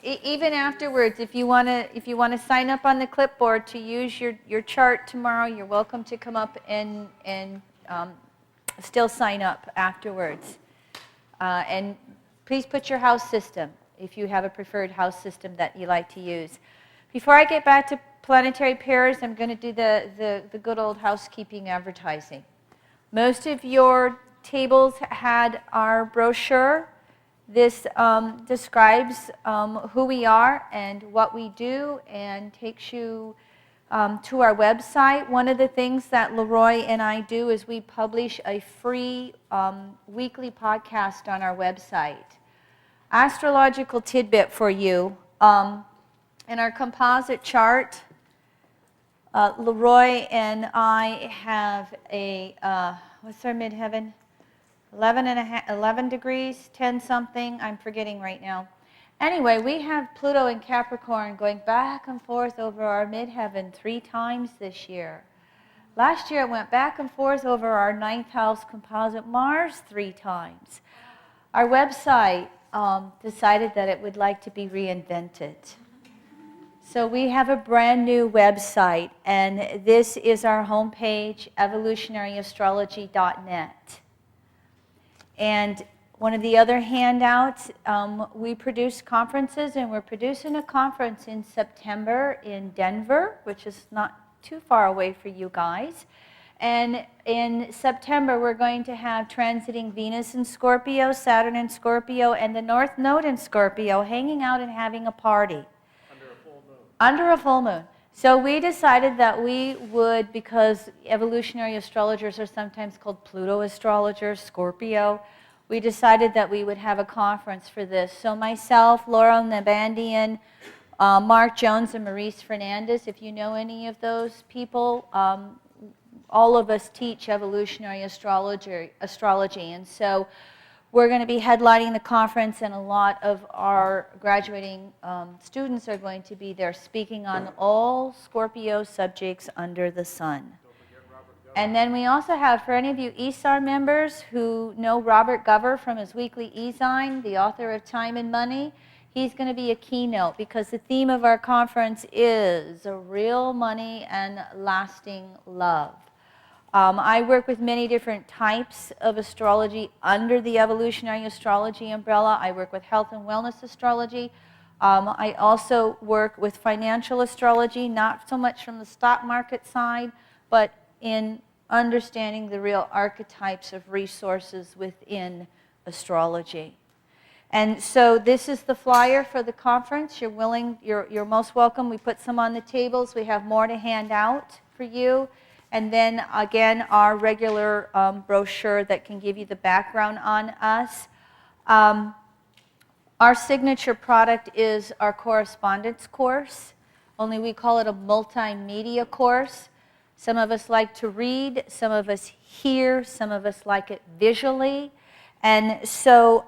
Even afterwards, if you want to sign up on the clipboard to use your chart tomorrow, you're welcome to come up and still sign up afterwards. And please put your house system, if you have a preferred house system that you like to use. Before I get back to planetary pairs, I'm going to do the good old housekeeping advertising. Most of your tables had our brochure. This describes who we are and what we do and takes you to our website. One of the things that Leroy and I do is we publish a free weekly podcast on our website. Astrological tidbit for you. In our composite chart, Leroy and I have a, what's our midheaven? 11 degrees, 10 something, I'm forgetting right now. Anyway, we have Pluto and Capricorn going back and forth over our midheaven 3 times this year. Last year it went back and forth over our 9th house composite Mars 3 times. Our website decided that it would like to be reinvented. So we have a brand new website, and this is our homepage, evolutionaryastrology.net. And one of the other handouts, we produce conferences, and we're producing a conference in September in Denver, which is not too far away for you guys. And in September, we're going to have transiting Venus in Scorpio, Saturn in Scorpio, and the North Node in Scorpio hanging out and having a party. Under a full moon. Under a full moon. So we decided that we would, because evolutionary astrologers are sometimes called Pluto astrologers, Scorpio, we decided that we would have a conference for this. So myself, Laurel Nabandian, Mark Jones, and Maurice Fernandez, if you know any of those people, all of us teach evolutionary astrology. And so we're going to be headlining the conference, and a lot of our graduating students are going to be there speaking on all Scorpio subjects under the sun. And then we also have, for any of you ESAR members who know Robert Gover from his weekly E-Zine, the author of Time and Money, he's going to be a keynote because the theme of our conference is real money and lasting love. I work with many different types of astrology under the evolutionary astrology umbrella. I work with health and wellness astrology. I also work with financial astrology, not so much from the stock market side, but in understanding the real archetypes of resources within astrology. And so this is the flyer for the conference. You're most welcome. We put some on the tables. We have more to hand out for you. And then again, our regular brochure that can give you the background on us. Our signature product is our correspondence course, only we call it a multimedia course. Some of us like to read, some of us hear, some of us like it visually. And so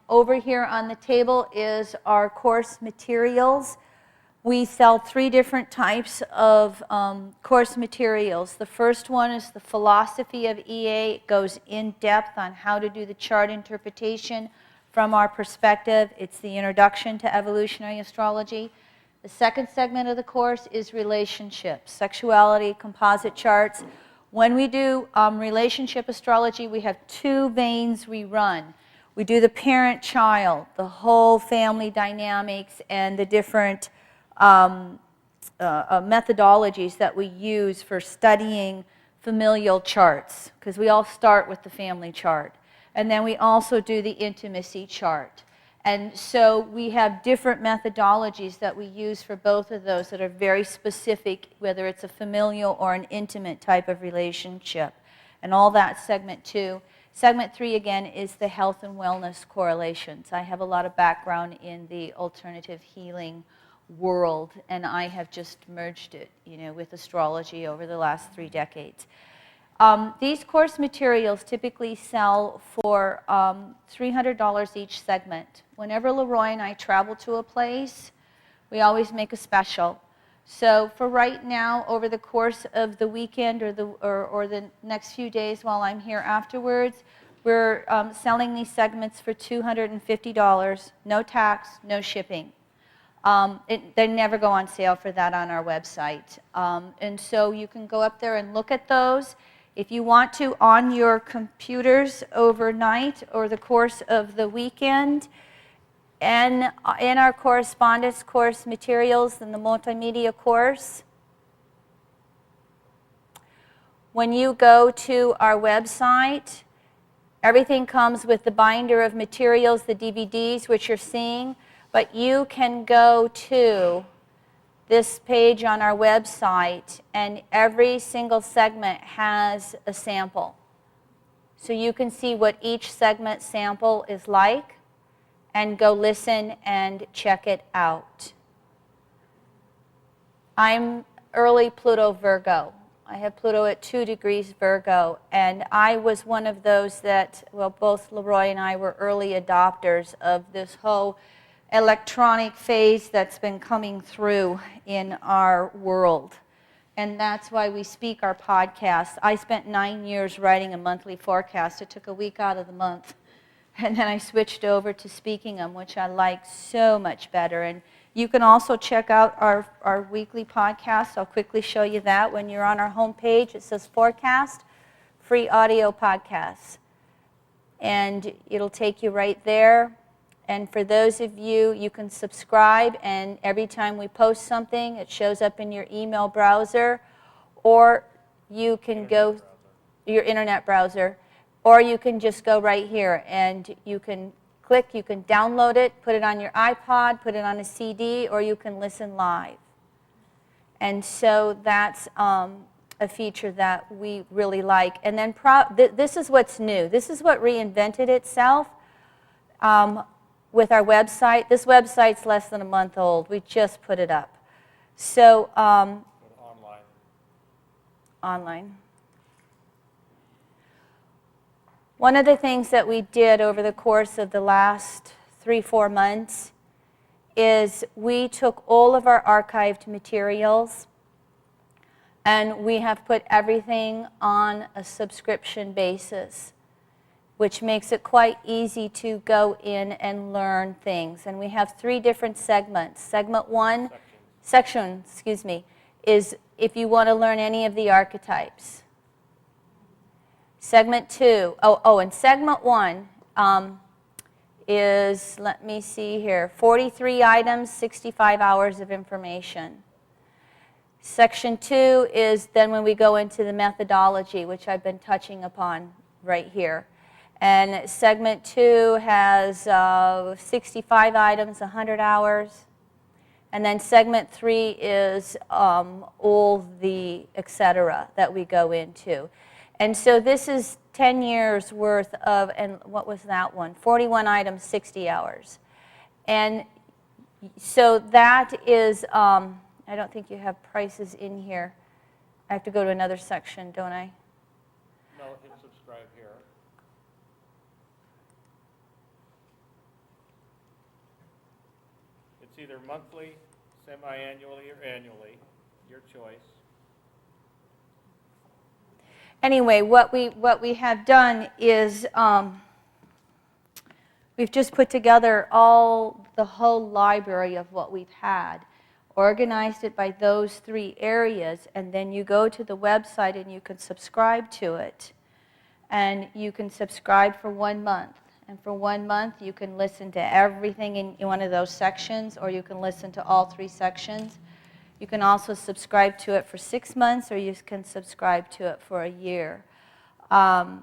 over here on the table is our course materials. We sell 3 different types of course materials. The first one is the philosophy of EA. It goes in depth on how to do the chart interpretation from our perspective. It's the introduction to evolutionary astrology. The second segment of the course is relationships, sexuality, composite charts. When we do relationship astrology, we have 2 veins we run. We do the parent-child, the whole family dynamics, and the different methodologies that we use for studying familial charts, because we all start with the family chart. And then we also do the intimacy chart. And so we have different methodologies that we use for both of those that are very specific, whether it's a familial or an intimate type of relationship. And all that segment 2. Segment 3, again, is the health and wellness correlations. I have a lot of background in the alternative healing world, and I have just merged it, with astrology over the last 3 decades. These course materials typically sell for $300 each segment. Whenever Leroy and I travel to a place, we always make a special. So for right now, over the course of the weekend or the next few days while I'm here afterwards, We're selling these segments for $250, no tax, no shipping. They never go on sale for that on our website. And so you can go up there and look at those. If you want to, on your computers overnight or the course of the weekend, and in our correspondence course materials and the multimedia course, when you go to our website, everything comes with the binder of materials, the DVDs, which you're seeing. But you can go to this page on our website, and every single segment has a sample. So you can see what each segment sample is like, and go listen and check it out. I'm early Pluto Virgo. I have Pluto at 2 degrees Virgo, and I was one of those that, well, both Leroy and I were early adopters of this whole electronic phase that's been coming through in our world. And that's why we speak our podcast. I spent 9 years writing a monthly forecast. It took a week out of the month. And then I switched over to speaking them, which I like so much better. And you can also check out our weekly podcast. I'll quickly show you that. When you're on our homepage, it says Forecast, Free Audio Podcasts. And it'll take you right there. And for those of you, you can subscribe, and every time we post something, it shows up in your email browser, or you can go your internet browser, or you can just go right here, and you can click, you can download it, put it on your iPod, put it on a CD, or you can listen live. And so that's a feature that we really like. And then this is what's new. This is what reinvented itself. With our website. This website's less than a month old. We just put it up. So, online. One of the things that we did over the course of the last 3-4 months is we took all of our archived materials and we have put everything on a subscription basis, which makes it quite easy to go in and learn things. And we have 3 different segments. Segment 1, section, is if you want to learn any of the archetypes. Segment 2, and segment 1 is, let me see here, 43 items, 65 hours of information. Section 2 is then when we go into the methodology, which I've been touching upon right here. And segment 2 has 65 items, 100 hours. And then segment 3 is all the et cetera that we go into. And so this is 10 years worth of, and what was that one? 41 items, 60 hours. And so that is, I don't think you have prices in here. I have to go to another section, don't I? No, hit subscribe here. It's either monthly, semi-annually, or annually, your choice. Anyway, what we have done is we've just put together the whole library of what we've had, organized it by those 3 areas, and then you go to the website and you can subscribe to it. And you can subscribe for 1 month. And for 1 month, you can listen to everything in one of those sections, or you can listen to all 3 sections. You can also subscribe to it for 6 months, or you can subscribe to it for a year. As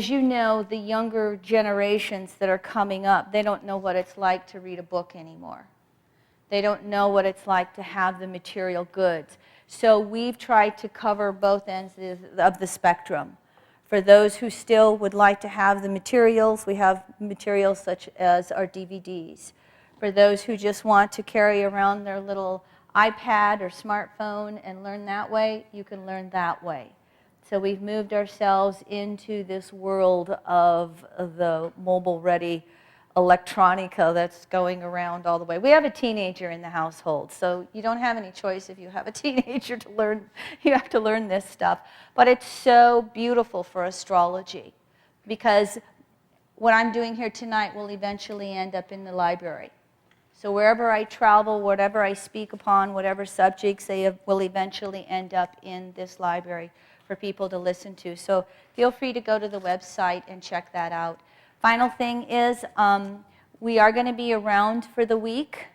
you know, the younger generations that are coming up, they don't know what it's like to read a book anymore. They don't know what it's like to have the material goods. So we've tried to cover both ends of the spectrum. For those who still would like to have the materials, we have materials such as our DVDs. For those who just want to carry around their little iPad or smartphone and learn that way, you can learn that way. So we've moved ourselves into this world of the mobile-ready electronica that's going around all the way. We have a teenager in the household, so you don't have any choice if you have a teenager to learn. You have to learn this stuff. But it's so beautiful for astrology, because what I'm doing here tonight will eventually end up in the library. So wherever I travel, whatever I speak upon, whatever subjects, they will eventually end up in this library for people to listen to. So feel free to go to the website and check that out. Final thing is, we are going to be around for the week,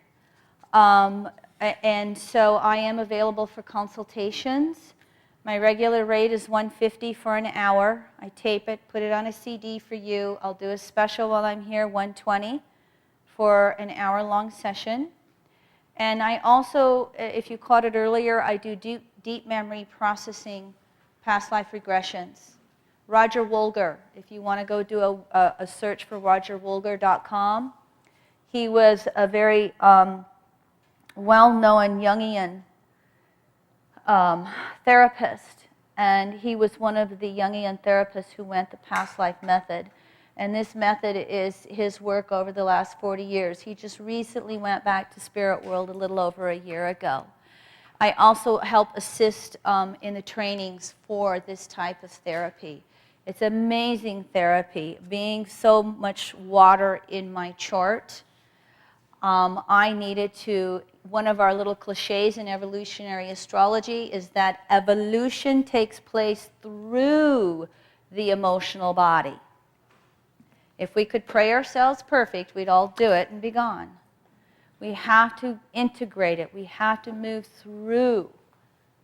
and so I am available for consultations. My regular rate is $150 for an hour. I tape it, put it on a CD for you. I'll do a special while I'm here, $120 for an hour-long session. And I also, if you caught it earlier, I do deep memory processing, past life regressions. Roger Wolger, if you want to go do a search for rogerwolger.com, he was a very well-known Jungian therapist, and he was one of the Jungian therapists who went the past life method. And this method is his work over the last 40 years. He just recently went back to Spirit World a little over a year ago. I also help assist in the trainings for this type of therapy. It's amazing therapy. Being so much water in my chart, I needed to, one of our little cliches in evolutionary astrology is that evolution takes place through the emotional body. If we could pray ourselves perfect, we'd all do it and be gone. We have to integrate it. We have to move through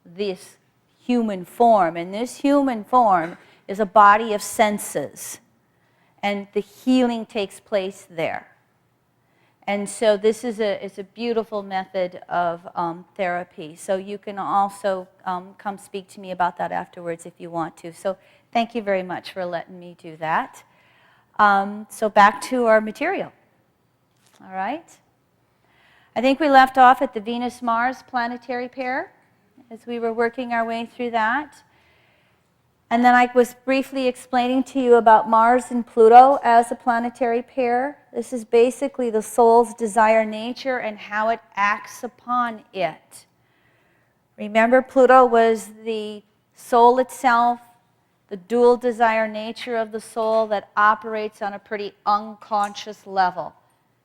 this human form. And this human form is a body of senses. And the healing takes place there. And so this is it's a beautiful method of therapy. So you can also come speak to me about that afterwards if you want to. So thank you very much for letting me do that. So back to our material. All right. I think we left off at the Venus-Mars planetary pair as we were working our way through that. And then I was briefly explaining to you about Mars and Pluto as a planetary pair. This is basically the soul's desire nature and how it acts upon it. Remember, Pluto was the soul itself, the dual desire nature of the soul that operates on a pretty unconscious level,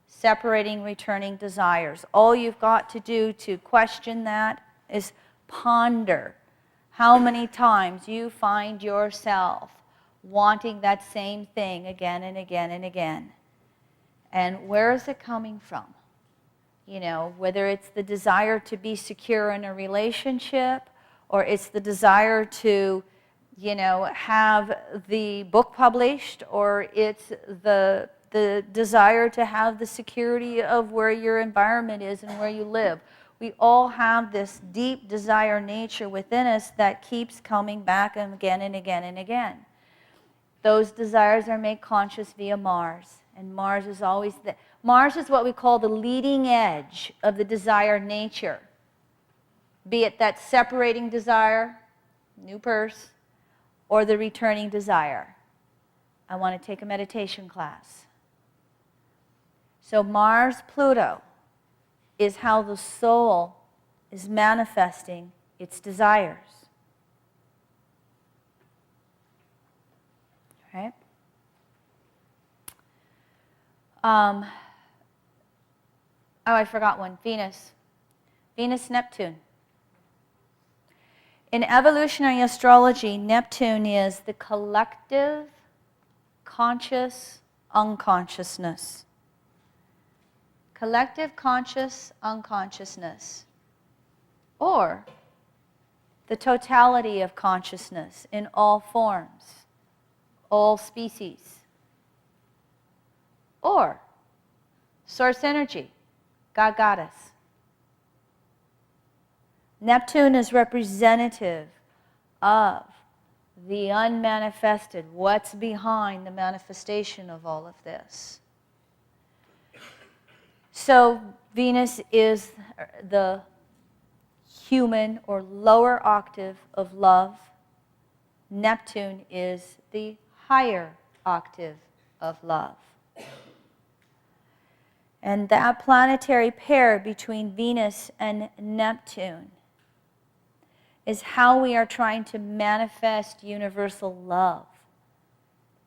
separating returning desires. All you've got to do to question that is ponder how many times you find yourself wanting that same thing again and again and again. And where is it coming from? You know, whether it's the desire to be secure in a relationship, or it's the desire to, you know, have the book published, or it's the desire to have the security of where your environment is and where you live. We all have this deep desire nature within us that keeps coming back and again and again and again. Those desires are made conscious via Mars, and Mars is always Mars is what we call the leading edge of the desire nature. Be it that separating desire, new purse, or the returning desire. I want to take a meditation class. So Mars, Pluto is how the soul is manifesting its desires. Right? Oh, I forgot one. Venus. Venus, Neptune. In evolutionary astrology, Neptune is the collective, conscious unconsciousness. Collective conscious unconsciousness, or the totality of consciousness in all forms, all species, or source energy, God, Goddess. Neptune is representative of the unmanifested, what's behind the manifestation of all of this. So Venus is the human or lower octave of love. Neptune is the higher octave of love. And that planetary pair between Venus and Neptune is how we are trying to manifest universal love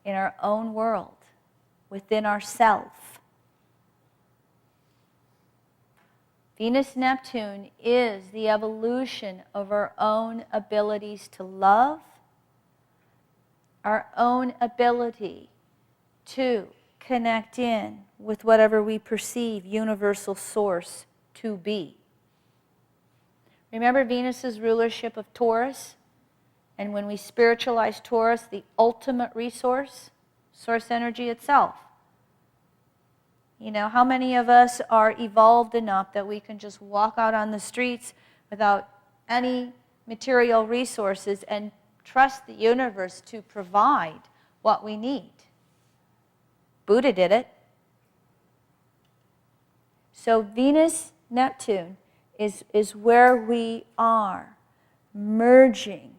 in our own world, within ourself. Venus-Neptune is the evolution of our own abilities to love, our own ability to connect in with whatever we perceive universal source to be. Remember Venus's rulership of Taurus? And when we spiritualize Taurus, the ultimate resource, source energy itself. You know, how many of us are evolved enough that we can just walk out on the streets without any material resources and trust the universe to provide what we need? Buddha did it. So Venus, Neptune is where we are merging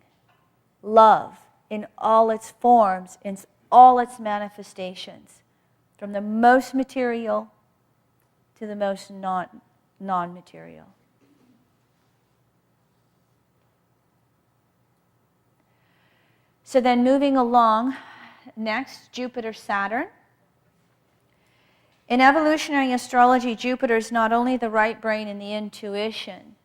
love in all its forms, in all its manifestations, from the most material to the most non-material. So then moving along, next, Jupiter, Saturn. In evolutionary astrology, Jupiter is not only the right brain and the intuition,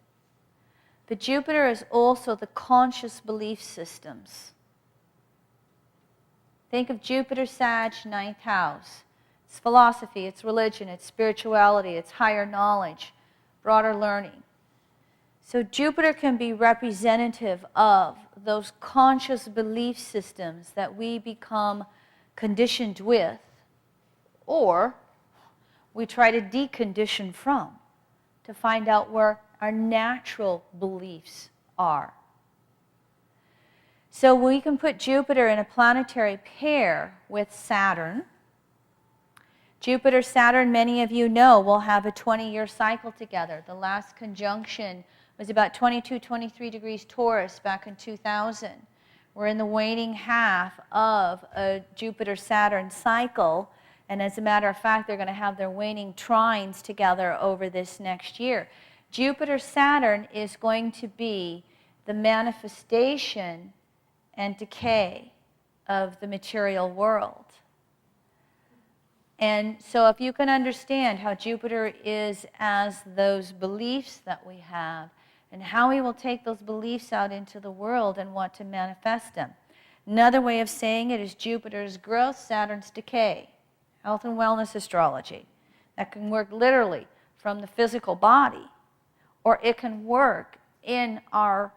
but Jupiter is also the conscious belief systems. Think of Jupiter, Sag, 9th house. It's philosophy, it's religion, it's spirituality, it's higher knowledge, broader learning. So Jupiter can be representative of those conscious belief systems that we become conditioned with, or we try to decondition from, to find out where our natural beliefs are. So we can put Jupiter in a planetary pair with Saturn. Jupiter, Saturn, many of you know, will have a 20-year cycle together. The last conjunction was about 22, 23 degrees Taurus back in 2000. We're in the waning half of a Jupiter-Saturn cycle, and as a matter of fact, they're going to have their waning trines together over this next year. Jupiter-Saturn is going to be the manifestation and decay of the material world. And so if you can understand how Jupiter is as those beliefs that we have, and how we will take those beliefs out into the world and want to manifest them. Another way of saying it is Jupiter's growth, Saturn's decay. Health and wellness astrology. That can work literally from the physical body, or it can work in our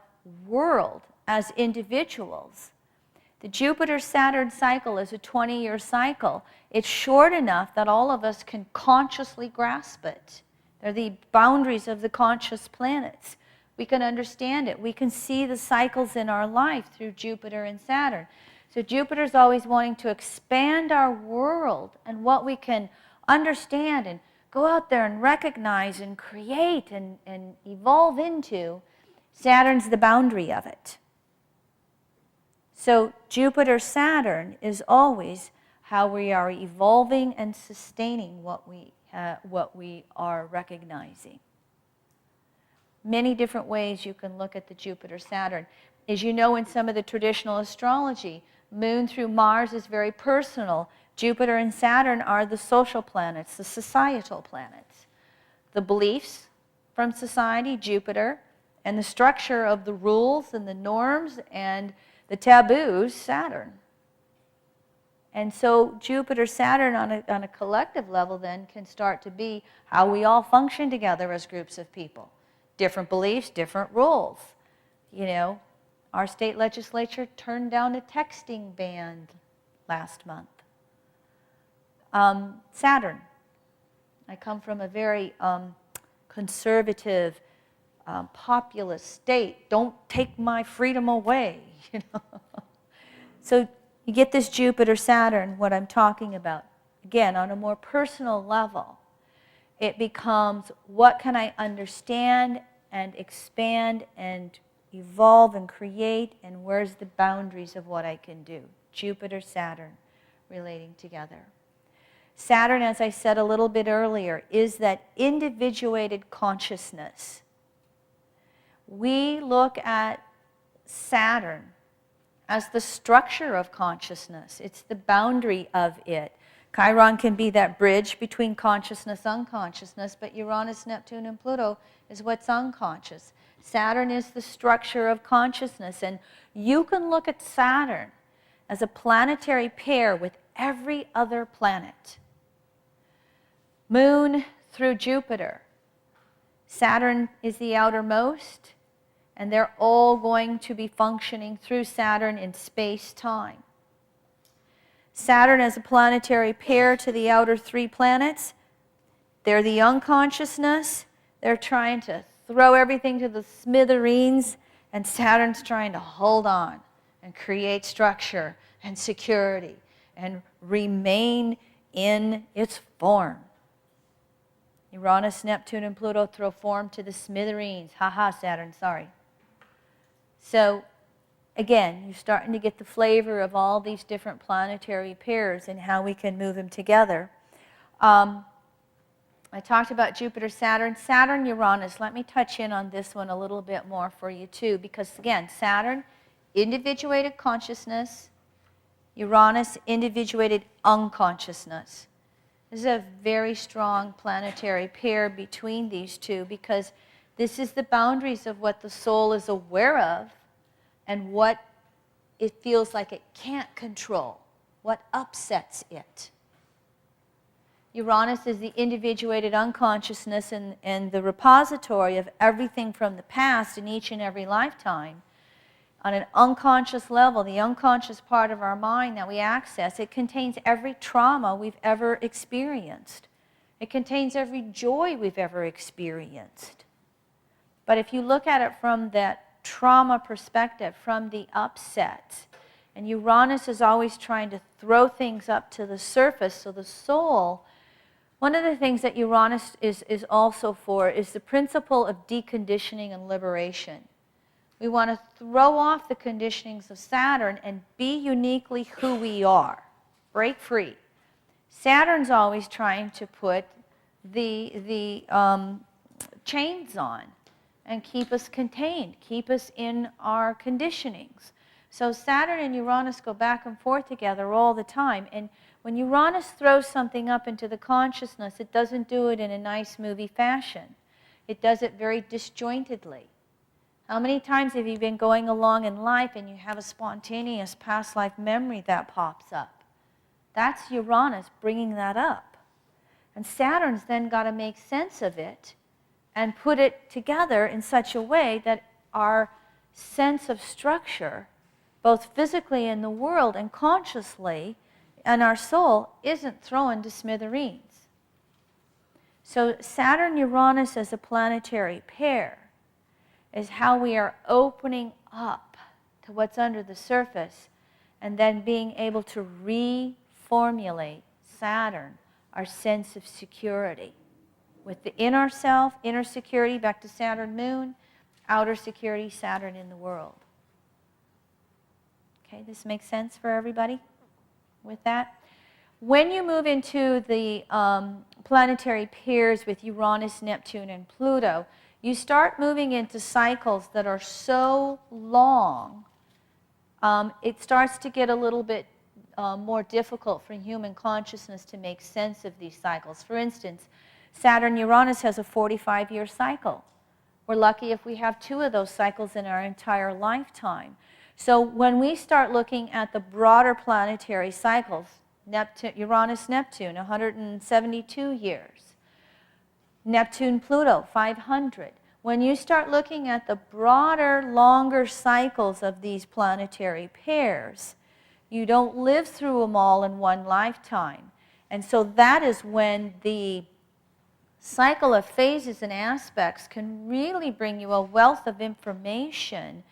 world as individuals. The Jupiter-Saturn cycle is a 20-year cycle. It's short enough that all of us can consciously grasp it. They're the boundaries of the conscious planets. We can understand it. We can see the cycles in our life through Jupiter and Saturn. So Jupiter's always wanting to expand our world and what we can understand and go out there and recognize and create and evolve into. Saturn's the boundary of it. So Jupiter-Saturn is always how we are evolving and sustaining what we are recognizing. Many different ways you can look at the Jupiter-Saturn. As you know, in some of the traditional astrology, Moon through Mars is very personal. Jupiter and Saturn are the social planets, the societal planets. The beliefs from society, Jupiter, and the structure of the rules and the norms and the taboos, Saturn. And so Jupiter-Saturn on a collective level then can start to be how we all function together as groups of people. Different beliefs, different rules. You know, our state legislature turned down a texting ban last month. Saturn. I come from a very conservative, populist state. Don't take my freedom away. You know? So you get this Jupiter-Saturn, what I'm talking about. Again, on a more personal level, it becomes what can I understand and expand and evolve and create, and where's the boundaries of what I can do. Jupiter-Saturn relating together. Saturn, as I said a little bit earlier, is that individuated consciousness. We look at Saturn as the structure of consciousness. It's the boundary of it. Chiron can be that bridge between consciousness and unconsciousness, but Uranus, Neptune, and Pluto is what's unconscious. Saturn is the structure of consciousness, and you can look at Saturn as a planetary pair with every other planet. Moon through Jupiter. Saturn is the outermost, and they're all going to be functioning through Saturn in space-time. Saturn as a planetary pair to the outer three planets, they're the unconsciousness. They're trying to throw everything to the smithereens, and Saturn's trying to hold on and create structure and security and remain in its form. Uranus, Neptune, and Pluto throw form to the smithereens. Saturn, sorry. So, again, you're starting to get the flavor of all these different planetary pairs and how we can move them together. I talked about Jupiter, Saturn. Saturn, Uranus. Let me touch in on this one a little bit more for you, too, because, again, Saturn, individuated consciousness. Uranus, individuated unconsciousness. This is a very strong planetary pair between these two because this is the boundaries of what the soul is aware of and what it feels like it can't control, what upsets it. Uranus is the individuated unconsciousness and the repository of everything from the past in each and every lifetime. On an unconscious level, the unconscious part of our mind that we access, it contains every trauma we've ever experienced. It contains every joy we've ever experienced. But if you look at it from that trauma perspective, from the upset, and Uranus is always trying to throw things up to the surface, so the soul, one of the things that Uranus is also for is the principle of deconditioning and liberation. We want to throw off the conditionings of Saturn and be uniquely who we are. Break free. Saturn's always trying to put the chains on and keep us contained, keep us in our conditionings. So Saturn and Uranus go back and forth together all the time. And when Uranus throws something up into the consciousness, it doesn't do it in a nice movie fashion. It does it very disjointedly. How many times have you been going along in life and you have a spontaneous past life memory that pops up? That's Uranus bringing that up. And Saturn's then got to make sense of it and put it together in such a way that our sense of structure, both physically in the world and consciously, and our soul isn't thrown to smithereens. So Saturn-Uranus as a planetary pair is how we are opening up to what's under the surface and then being able to reformulate Saturn, our sense of security. With the inner self, inner security, back to Saturn moon, outer security, Saturn in the world. Okay, this makes sense for everybody with that? When you move into the planetary pairs with Uranus, Neptune, and Pluto, you start moving into cycles that are so long, it starts to get a little bit more difficult for human consciousness to make sense of these cycles. For instance, Saturn-Uranus has a 45-year cycle. We're lucky if we have 2 of those cycles in our entire lifetime. So when we start looking at the broader planetary cycles, Uranus-Neptune, 172 years. Neptune-Pluto, 500. When you start looking at the broader, longer cycles of these planetary pairs, you don't live through them all in one lifetime. And so that is when the cycle of phases and aspects can really bring you a wealth of information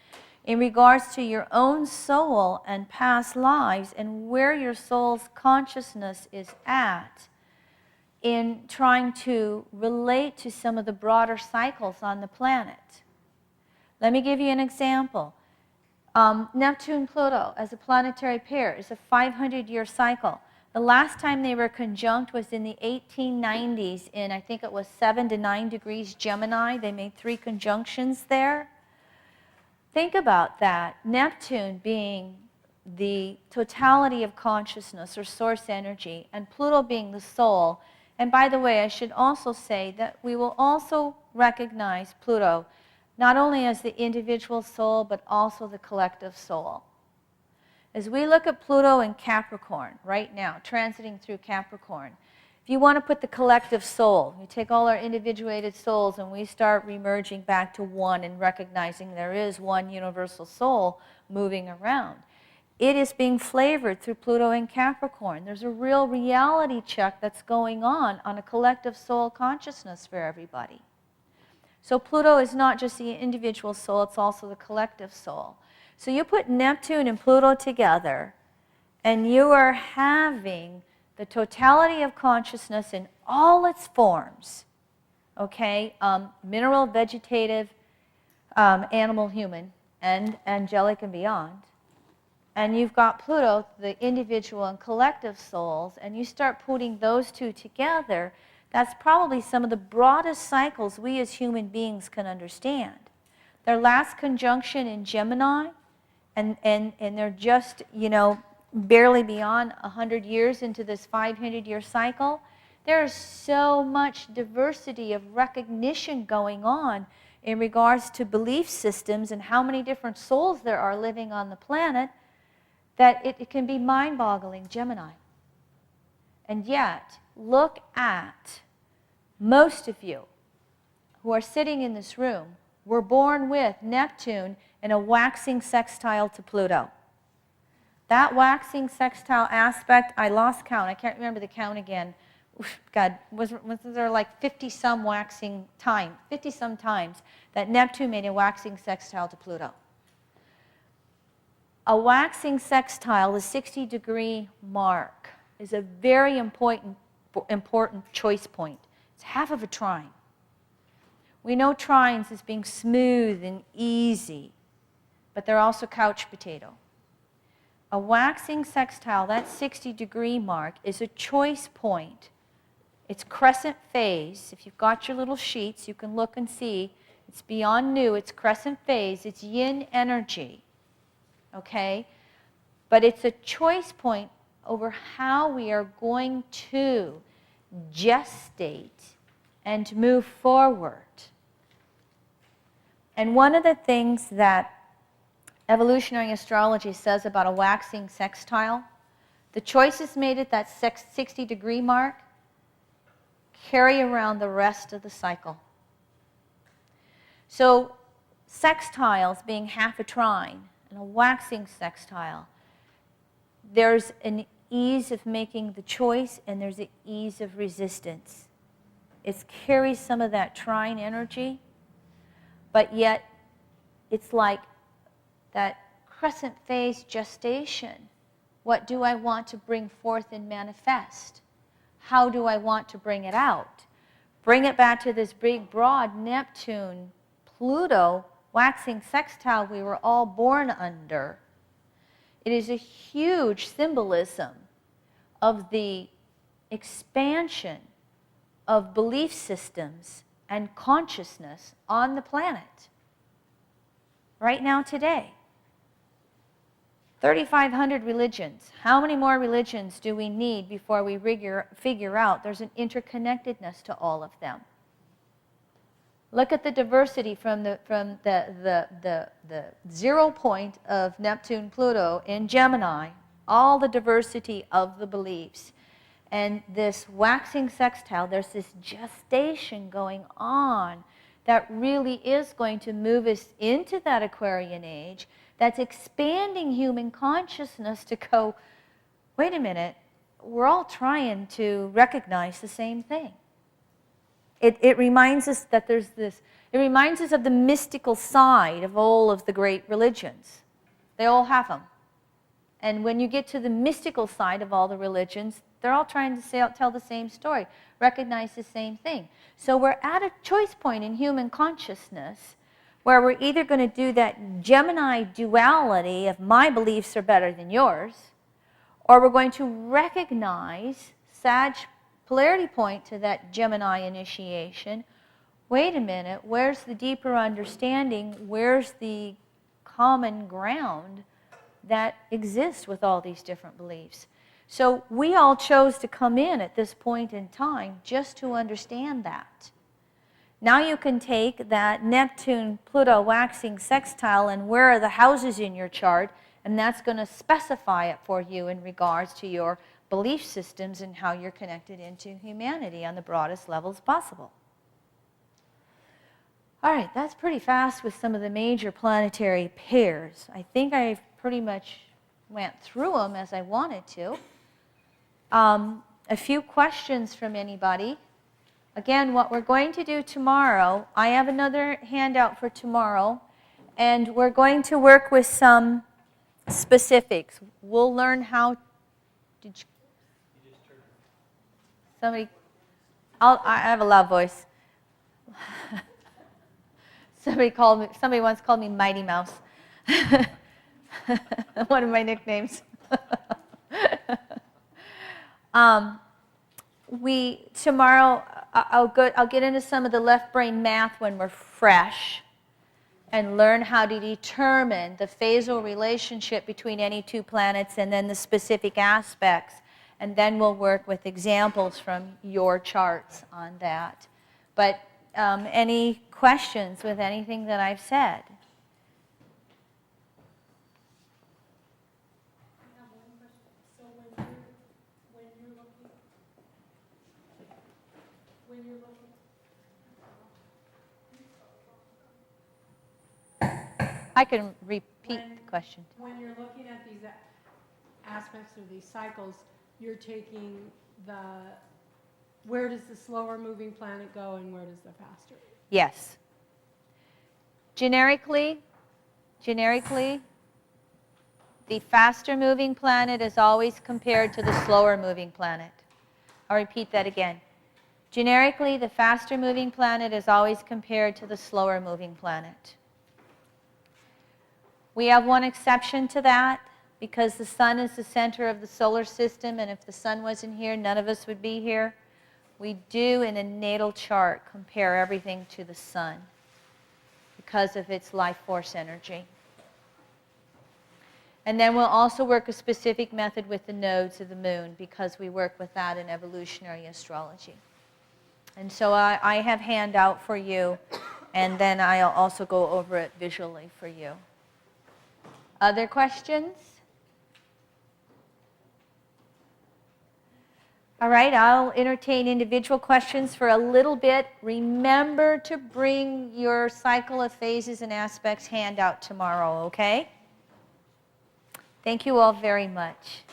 in regards to your own soul and past lives and where your soul's consciousness is at in trying to relate to some of the broader cycles on the planet. Let me give you an example. Neptune-Pluto as a planetary pair is a 500-year cycle. The last time they were conjunct was in the 1890s in, I think it was 7 to 9 degrees Gemini. They made 3 conjunctions there. Think about that. Neptune being the totality of consciousness or source energy, and Pluto being the soul. And by the way, I should also say that we will also recognize Pluto not only as the individual soul, but also the collective soul. As we look at Pluto in Capricorn right now, transiting through Capricorn, if you want to put the collective soul, you take all our individuated souls and we start remerging back to one and recognizing there is one universal soul moving around. It is being flavored through Pluto in Capricorn. There's a real reality check that's going on a collective soul consciousness for everybody. So Pluto is not just the individual soul, it's also the collective soul. So you put Neptune and Pluto together, and you are having the totality of consciousness in all its forms, okay? Mineral, vegetative, animal, human, and angelic and beyond. And you've got Pluto, the individual and collective souls, and you start putting those two together, that's probably some of the broadest cycles we as human beings can understand. Their last conjunction in Gemini, and they're just, barely beyond 100 years into this 500-year cycle. There's so much diversity of recognition going on in regards to belief systems and how many different souls there are living on the planet that it can be mind-boggling, Gemini. And yet, look at most of you who are sitting in this room were born with Neptune in a waxing sextile to Pluto. That waxing sextile aspect, I lost count. I can't remember the count again. God, was there like 50-some waxing time, 50-some times that Neptune made a waxing sextile to Pluto? A waxing sextile, the 60-degree mark, is a very important choice point. It's half of a trine. We know trines as being smooth and easy, but they're also couch potato. A waxing sextile, that 60-degree mark, is a choice point. It's crescent phase. If you've got your little sheets, you can look and see. It's beyond new. It's crescent phase. It's yin energy. Okay? But it's a choice point over how we are going to gestate and move forward. And one of the things that evolutionary astrology says about a waxing sextile, the choices made at that 60-degree mark carry around the rest of the cycle. So sextiles being half a trine and a waxing sextile, there's an ease of making the choice and there's an ease of resistance. It carries some of that trine energy, but yet it's like that crescent phase gestation. What do I want to bring forth and manifest? How do I want to bring it out? Bring it back to this big, broad Neptune, Pluto, waxing sextile we were all born under. It is a huge symbolism of the expansion of belief systems and consciousness on the planet right now today. 3,500 religions. How many more religions do we need before we figure out there's an interconnectedness to all of them? Look at the diversity from the 0 point of Neptune, Pluto in Gemini, all the diversity of the beliefs. And this waxing sextile, there's this gestation going on that really is going to move us into that Aquarian age, that's expanding human consciousness to go, wait a minute, we're all trying to recognize the same thing. It reminds us that there's this, it reminds us of the mystical side of all of the great religions. They all have them. And when you get to the mystical side of all the religions, they're all trying to tell the same story, recognize the same thing. So we're at a choice point in human consciousness where we're either going to do that Gemini duality of my beliefs are better than yours, or we're going to recognize Sag polarity point to that Gemini initiation. Wait a minute, where's the deeper understanding? Where's the common ground that exists with all these different beliefs? So we all chose to come in at this point in time just to understand that. Now you can take that Neptune-Pluto waxing sextile and where are the houses in your chart, and that's going to specify it for you in regards to your belief systems and how you're connected into humanity on the broadest levels possible. All right, that's pretty fast with some of the major planetary pairs. I think I've pretty much went through them as I wanted to. A few questions from anybody. Again, what we're going to do tomorrow, I have another handout for tomorrow, and we're going to work with some specifics. We'll learn how. Did you? Somebody. I have a loud voice. Somebody once called me Mighty Mouse. One of my nicknames. Tomorrow I'll get into some of the left brain math when we're fresh and learn how to determine the phasal relationship between any two planets and then the specific aspects. And then we'll work with examples from your charts on that. But any questions with anything that I've said? I can repeat the question. When you're looking at these aspects of these cycles, you're taking where does the slower moving planet go and where does the faster? Yes. Generically, the faster moving planet is always compared to the slower moving planet. I'll repeat that again. Generically, the faster moving planet is always compared to the slower moving planet. We have one exception to that because the sun is the center of the solar system, and if the sun wasn't here, none of us would be here. We do, in a natal chart, compare everything to the sun because of its life force energy. And then we'll also work a specific method with the nodes of the moon because we work with that in evolutionary astrology. And so I have handout for you, and then I'll also go over it visually for you. Other questions? All right, I'll entertain individual questions for a little bit. Remember to bring your cycle of phases and aspects handout tomorrow, okay? Thank you all very much.